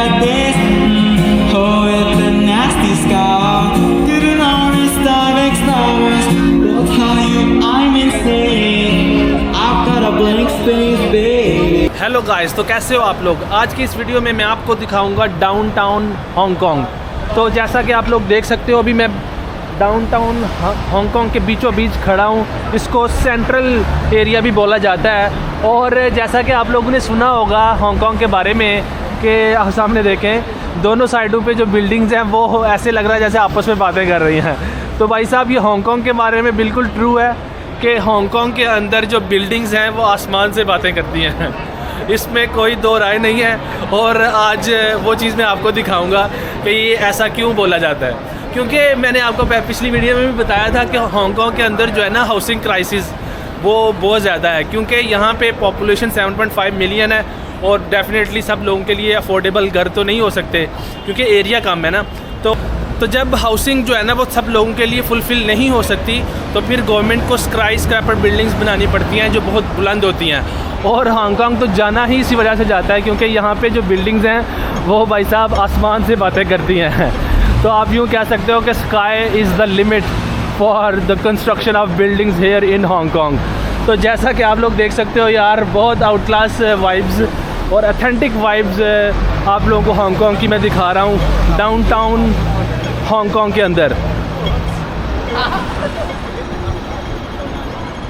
like this. Oh, with a nasty scar. Didn't understand extras. Don't tell you I'm insane. I've got a blank space, baby. Hello guys, तो कैसे हो आप लोग। आज की इस वीडियो में मैं आपको दिखाऊंगा डाउनटाउन हांगकांग। तो जैसा कि आप लोग देख सकते हो, अभी मैं डाउनटाउन हांगकांग के बीचों बीच खड़ा हूँ। इसको सेंट्रल एरिया भी बोला जाता है। और जैसा कि आप लोगों ने सुना होगा हांगकांग के बारे में कि सामने देखें, दोनों साइडों पे जो बिल्डिंग्स हैं वो ऐसे लग रहा है जैसे आपस में बातें कर रही हैं। तो भाई साहब, ये हांगकांग के बारे में बिल्कुल ट्रू है कि हांगकांग के अंदर जो बिल्डिंग्स हैं वो आसमान से बातें करती हैं। इसमें कोई दो राय नहीं है। और आज वो चीज़ मैं आपको दिखाऊंगा कि ये ऐसा क्यों बोला जाता है। क्योंकि मैंने आपको पिछली वीडियो में भी बताया था कि हांगकांग के अंदर जो है ना, हाउसिंग क्राइसिस वो बहुत ज़्यादा है। क्योंकि यहाँ पे पॉपुलेशन 7.5 मिलियन है और डेफिनेटली सब लोगों के लिए अफोर्डेबल घर तो नहीं हो सकते क्योंकि एरिया कम है ना। तो जब हाउसिंग जो है ना वो सब लोगों के लिए फुलफ़िल नहीं हो सकती, तो फिर गवर्नमेंट को स्काई स्क्रैपर बिल्डिंग्स बनानी पड़ती हैं जो बहुत बुलंद होती हैं। और हांगकांग तो जाना ही इसी वजह से जाता है क्योंकि यहाँ पे जो बिल्डिंग्स हैं वो भाई साहब आसमान से बातें करती हैं। तो आप यूँ कह सकते हो कि sky is the limit for the construction of buildings here in Hong Kong. तो जैसा कि आप लोग देख सकते हो यार, बहुत आउट क्लास वाइब्स और अथेंटिक वाइब्स आप लोगों को हांगकांग की मैं दिखा रहा हूँ डाउनटाउन हांगकांग के अंदर।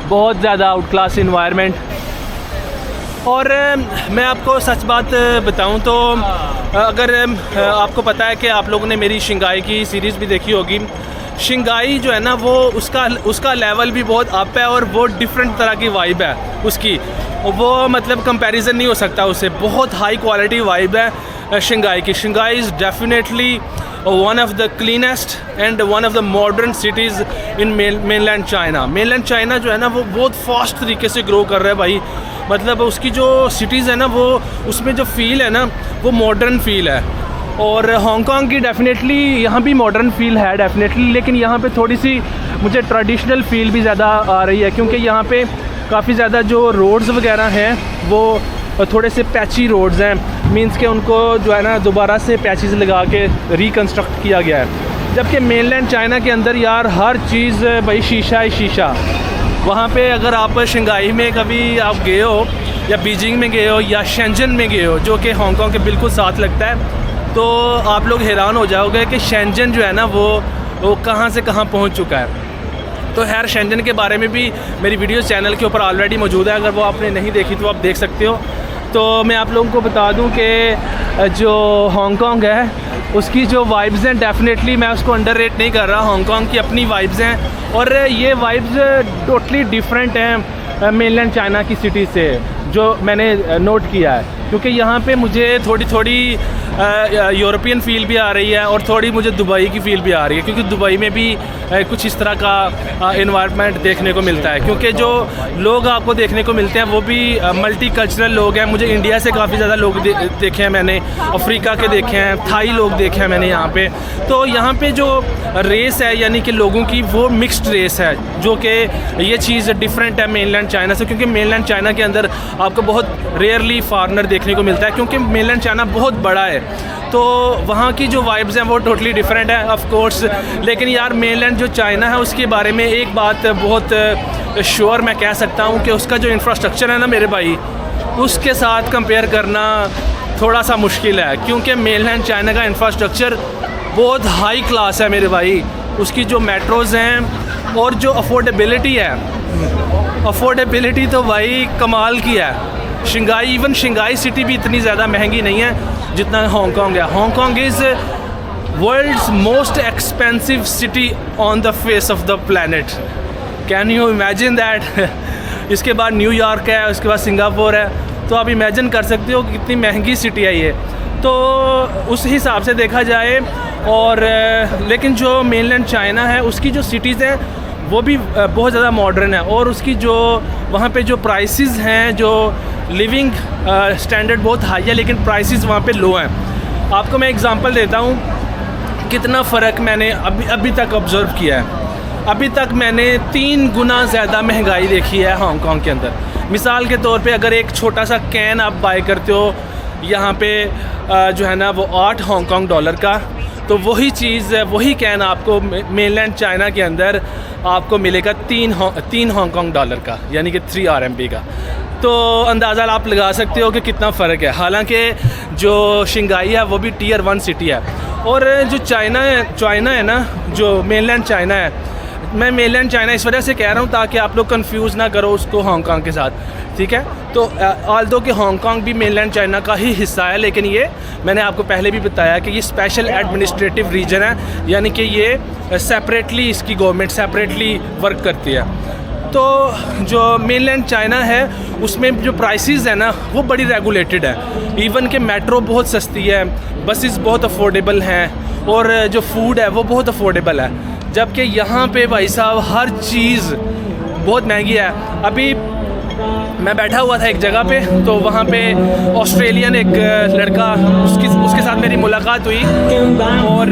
बहुत ज़्यादा आउट क्लास इन्वायरमेंट। और मैं आपको सच बात बताऊं तो अगर आपको पता है कि आप लोगों ने मेरी शंघाई की सीरीज़ भी देखी होगी। शंघाई जो है ना वो उसका लेवल भी बहुत अप है और वो डिफरेंट तरह की वाइब है उसकी। वो मतलब कंपैरिजन नहीं हो सकता उससे। बहुत हाई क्वालिटी वाइब है शंघाई की। Shanghai is definitely one of the cleanest and one of the modern cities in mainland China. Mainland China जो है ना वो बहुत फास्ट तरीके से ग्रो कर रहा है भाई। मतलब उसकी जो सिटीज़ है ना वो उसमें जो फील है ना वो मॉडर्न फील है। और हांगकांग की डेफिनेटली यहाँ भी मॉडर्न फील है डेफिनेटली, लेकिन यहाँ पे थोड़ी सी मुझे ट्रेडिशनल फील भी ज़्यादा आ रही है क्योंकि यहाँ पे काफ़ी ज़्यादा जो रोड्स वगैरह हैं वो थोड़े से पैची रोड्स हैं। मींस के उनको जो है ना दोबारा से पैचेस लगा के रिकन्स्ट्रक्ट किया गया है। जबकि मेनलैंड चाइना के अंदर यार हर चीज़ भाई शीशा ही शीशा। वहाँ पे अगर आप शंघाई में कभी आप गए हो या बीजिंग में गए हो या शेंजन में गए हो जो कि हांगकांग के बिल्कुल साथ लगता है, तो आप लोग हैरान हो जाओगे कि शेंजन जो है ना वो कहाँ से कहाँ पहुँच चुका है। तो खैर शेंजन के बारे में भी मेरी वीडियो चैनल के ऊपर ऑलरेडी मौजूद है। अगर वो आपने नहीं देखी तो आप देख सकते हो। तो मैं आप लोगों को बता दूं कि जो हांगकांग है उसकी जो वाइब्स हैं डेफिनेटली मैं उसको अंडररेट नहीं कर रहा। हांगकांग की अपनी वाइब्स हैं और ये वाइब्स टोटली डिफरेंट हैं मेनलैंड चाइना की सिटी से, जो मैंने नोट किया है। क्योंकि यहाँ पे मुझे थोड़ी यूरोपियन फ़ील भी आ रही है और थोड़ी मुझे दुबई की फ़ील भी आ रही है क्योंकि दुबई में भी कुछ इस तरह का इन्वायरमेंट देखने को मिलता है। क्योंकि जो लोग आपको देखने को मिलते हैं वो भी मल्टी कल्चरल लोग हैं। मुझे इंडिया से काफ़ी ज़्यादा लोग देखे हैं मैंने, अफ्रीका के देखे हैं, थाई लोग देखे हैं मैंने यहाँ पे। तो यहाँ पे जो रेस है यानी कि लोगों की वो मिक्स्ड रेस है, जो कि ये चीज़ डिफरेंट है मेनलैंड चाइना से। क्योंकि मेनलैंड चाइना के अंदर आपको बहुत रेयरली फॉरेनर देखने को मिलता है क्योंकि मेनलैंड चाइना बहुत बड़ा है। तो वहाँ की जो वाइब्स हैं वो टोटली डिफरेंट है ऑफ कोर्स। लेकिन यार मेनलैंड जो चाइना है उसके बारे में एक बात बहुत श्योर मैं कह सकता हूँ कि उसका जो इंफ्रास्ट्रक्चर है ना मेरे भाई, उसके साथ कंपेयर करना थोड़ा सा मुश्किल है। क्योंकि मेनलैंड चाइना का इंफ्रास्ट्रक्चर बहुत हाई क्लास है मेरे भाई। उसकी जो मेट्रोज़ हैं और जो अफोर्डेबिलिटी है, अफोर्डेबिलिटी तो भाई कमाल की है। शंघाई, इवन शंघाई सिटी भी इतनी ज़्यादा महंगी नहीं है जितना हांगकांग है। Hong Kong is world's most expensive city on the face of the planet. Can you imagine that. इसके बाद न्यूयॉर्क है, उसके बाद सिंगापुर है। तो आप इमेजिन कर सकते हो कि कितनी महंगी सिटी है ये। तो उस हिसाब से देखा जाए और लेकिन जो मेनलैंड चाइना है उसकी जो सिटीज़ हैं वो भी बहुत ज़्यादा मॉडर्न है। और उसकी जो वहाँ पे जो प्राइसेस हैं, जो लिविंग स्टैंडर्ड बहुत हाई है लेकिन प्राइसेस वहाँ पे लो हैं। आपको मैं एग्जांपल देता हूँ कितना फ़र्क मैंने अभी तक ऑब्ज़र्व किया है। अभी तक मैंने 3 गुना ज़्यादा महंगाई देखी है हांगकांग के अंदर। मिसाल के तौर पे अगर एक छोटा सा कैन आप बाय करते हो यहाँ पे जो है ना वो 8 हांगकांग डॉलर का। तो वही चीज़, वही कैन आपको मेनलैंड चाइना के अंदर आपको मिलेगा 3 हांगकांग डॉलर का, यानी कि 3 RMB का। तो अंदाज़ा आप लगा सकते हो कि कितना फ़र्क है। हालांकि जो शंघाई है वो भी टियर 1 सिटी है, और जो चाइना है ना, जो मेनलैंड चाइना है, मैं मेनलैंड चाइना इस वजह से कह रहा हूँ ताकि आप लोग कंफ्यूज ना करो उसको हांगकांग के साथ, ठीक है। तो ऑल्दो कि हांगकांग भी मेनलैंड चाइना का ही हिस्सा है, लेकिन ये मैंने आपको पहले भी बताया कि ये स्पेशल एडमिनिस्ट्रेटिव रीजन है, यानी कि ये सेपरेटली, इसकी गवर्नमेंट सेपरेटली वर्क करती है। तो जो मेनलैंड चाइना है उसमें जो प्राइसेस है ना वो बड़ी रेगुलेटेड है। इवन कि मेट्रो बहुत सस्ती है, बसेस बहुत अफोर्डेबल हैं, और जो फूड है वो बहुत अफोर्डेबल है। जबकि यहाँ पे भाई साहब हर चीज़ बहुत महंगी है। अभी मैं बैठा हुआ था एक जगह पे, तो वहाँ पे ऑस्ट्रेलियन एक लड़का, उसके साथ मेरी मुलाकात हुई, और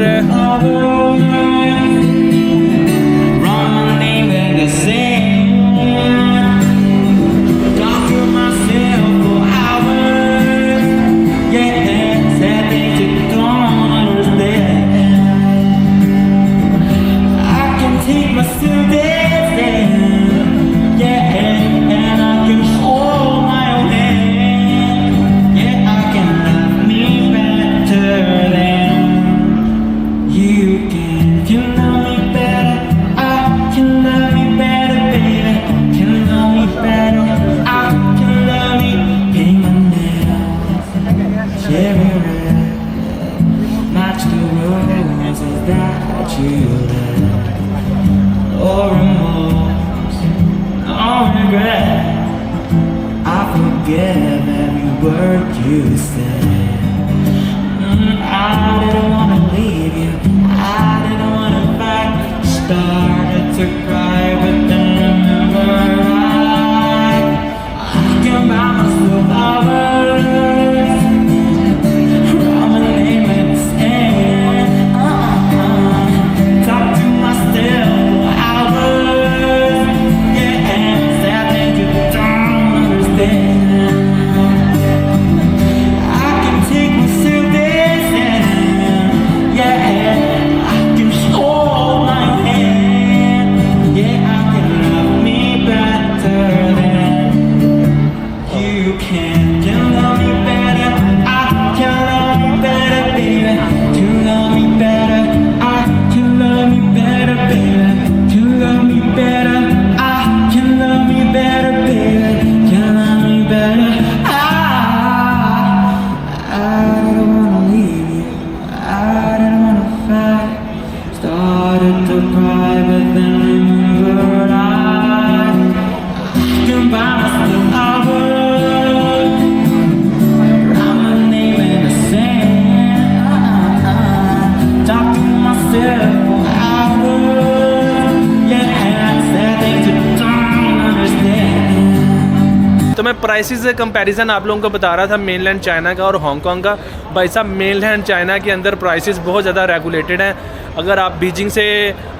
प्राइसेस कंपैरिजन आप लोगों को बता रहा था मेनलैंड चाइना का और हांगकांग का। भाई साहब मेनलैंड चाइना के अंदर प्राइसेस बहुत ज़्यादा रेगुलेटेड हैं। अगर आप बीजिंग से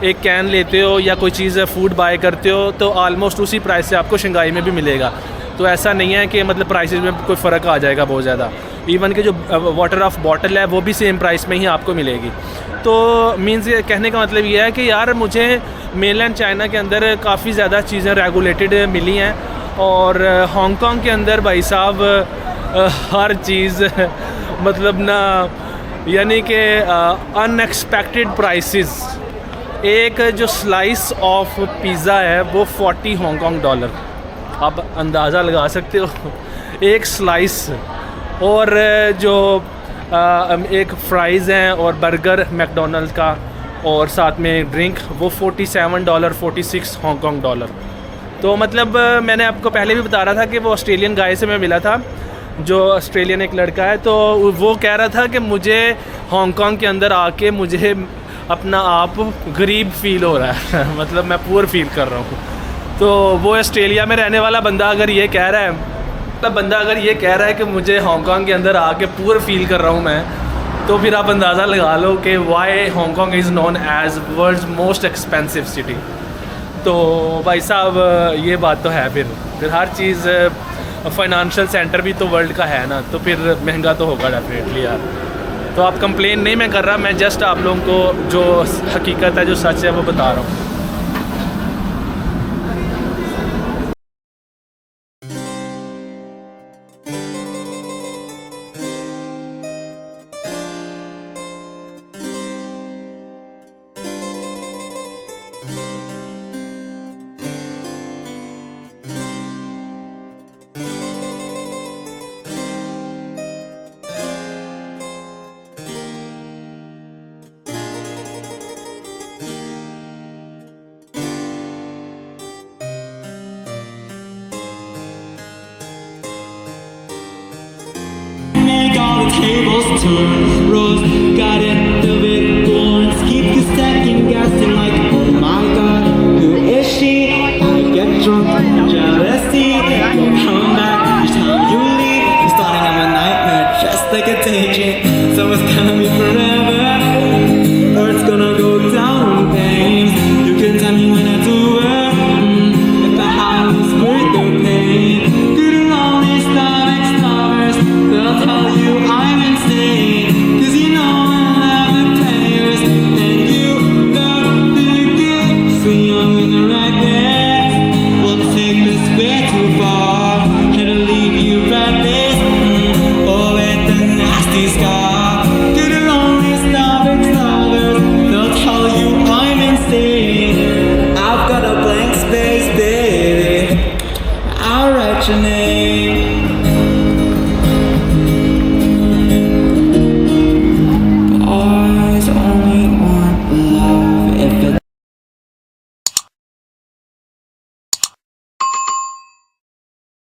एक कैन लेते हो या कोई चीज़ फूड बाय करते हो तो ऑलमोस्ट उसी प्राइस से आपको शंघाई में भी मिलेगा। तो ऐसा नहीं है कि मतलब प्राइसेस में कोई फ़र्क आ जाएगा बहुत ज़्यादा। इवन कि जो वाटर ऑफ बॉटल है वो भी सेम प्राइस में ही आपको मिलेगी। तो मीन्स कहने का मतलब ये है कि यार मुझे मेनलैंड चाइना के अंदर काफ़ी ज़्यादा चीज़ें रेगुलेटेड मिली हैं, और हांगकांग के अंदर भाई साहब हर चीज़ मतलब ना, यानी कि अनएक्सपेक्टेड प्राइसेस। एक जो स्लाइस ऑफ पिज़्ज़ा है वो 40 हांगकांग डॉलर, आप अंदाज़ा लगा सकते हो एक स्लाइस। और जो एक फ्राइज़ हैं और बर्गर मैकडोनल्ड का और साथ में ड्रिंक, वो 47 डॉलर 46 हांगकांग डॉलर। तो मतलब मैंने आपको पहले भी बता रहा था कि वो ऑस्ट्रेलियन गाय से मैं मिला था, जो ऑस्ट्रेलियन एक लड़का है, तो वो कह रहा था कि मुझे हांगकांग के अंदर आके मुझे अपना आप गरीब फील हो रहा है मतलब मैं पुअर फील कर रहा हूँ। तो वो ऑस्ट्रेलिया में रहने वाला बंदा अगर ये कह रहा है, मतलब बंदा अगर ये कह रहा है कि मुझे हांगकांग के अंदर आके पुअर फील कर रहा हूँ मैं, तो फिर आप अंदाज़ा लगा लो कि why Hong Kong is known as world's most expensive city. तो भाई साहब ये बात तो है। फिर हर चीज़ फाइनेंशियल सेंटर भी तो वर्ल्ड का है ना, तो फिर महंगा तो होगा डेफिनेटली यार। तो आप कंप्लेन नहीं मैं कर रहा, मैं जस्ट आप लोगों को जो हकीकत है, जो सच है वो बता रहा हूँ। Make all the tables turn. Rose got it, the big thorns keep you second guessing like, oh my god, who is she? I get drunk, jealousy. You'll come back each time you leave. You're starting on a nightmare, just like a daydream.